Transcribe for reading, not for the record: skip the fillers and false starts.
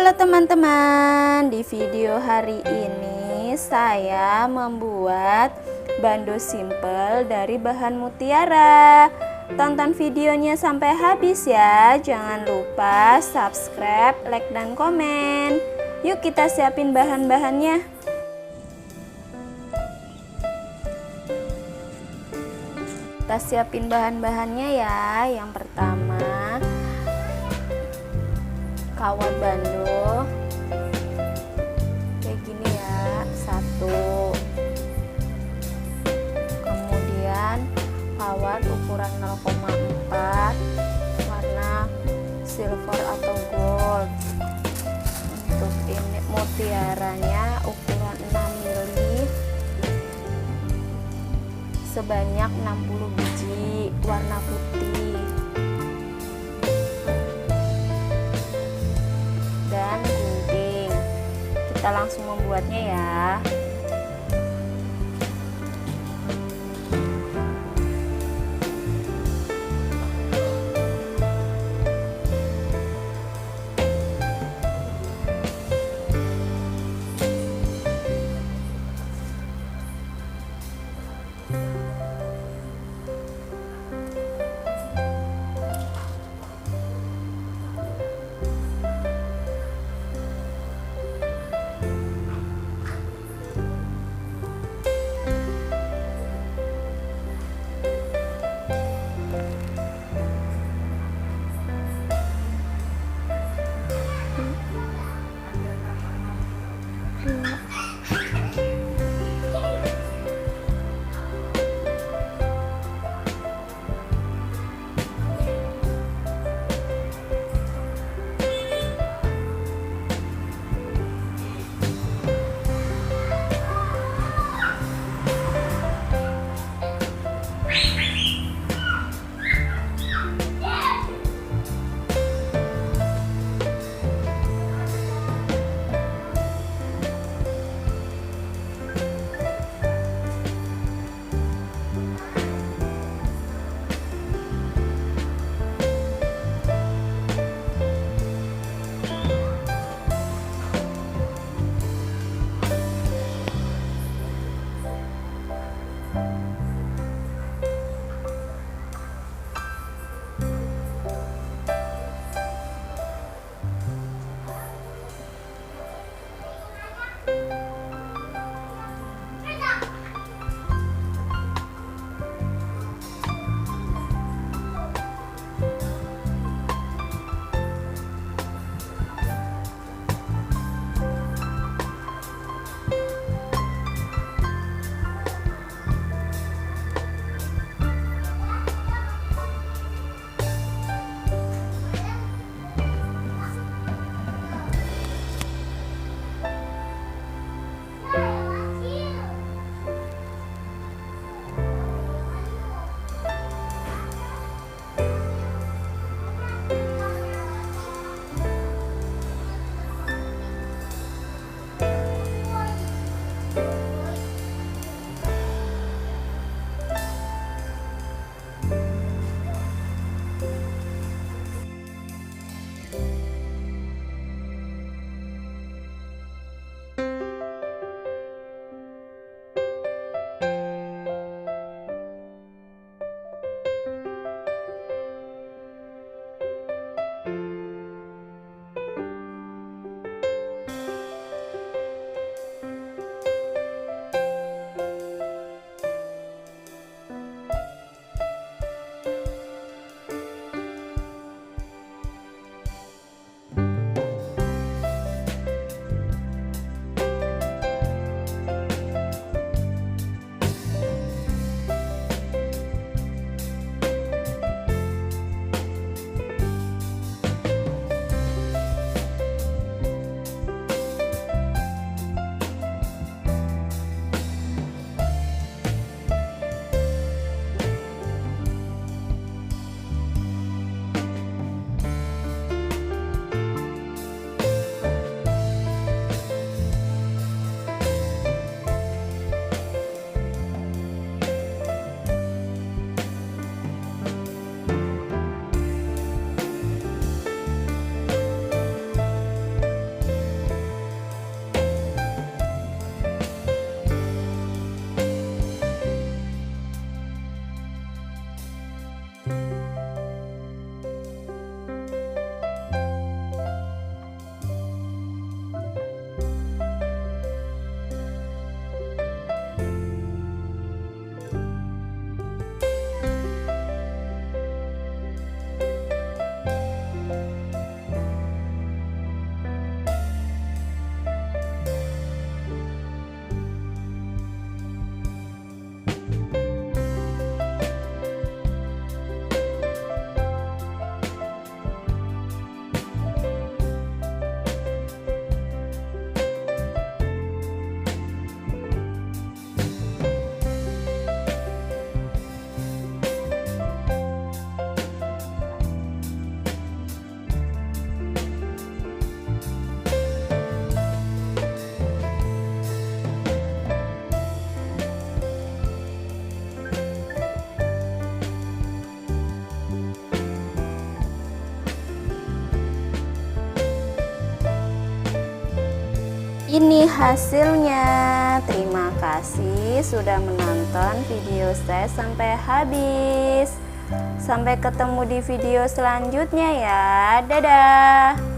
Halo teman-teman, di video hari ini saya membuat bando simple dari bahan mutiara. Tonton videonya sampai habis ya. Jangan lupa subscribe, like, dan komen. Yuk kita siapin bahan-bahannya. Kita siapin bahan-bahannya ya. Yang pertama, kawat bando kayak gini ya, 1. Kemudian kawat ukuran 0,4 warna silver atau gold. Untuk ini mutiaranya ukuran 6 mili sebanyak 60 biji warna putih. Dan gunting. Kita langsung membuatnya ya. Ini hasilnya. Terima kasih sudah menonton video saya sampai habis. Sampai ketemu di video selanjutnya ya. Dadah.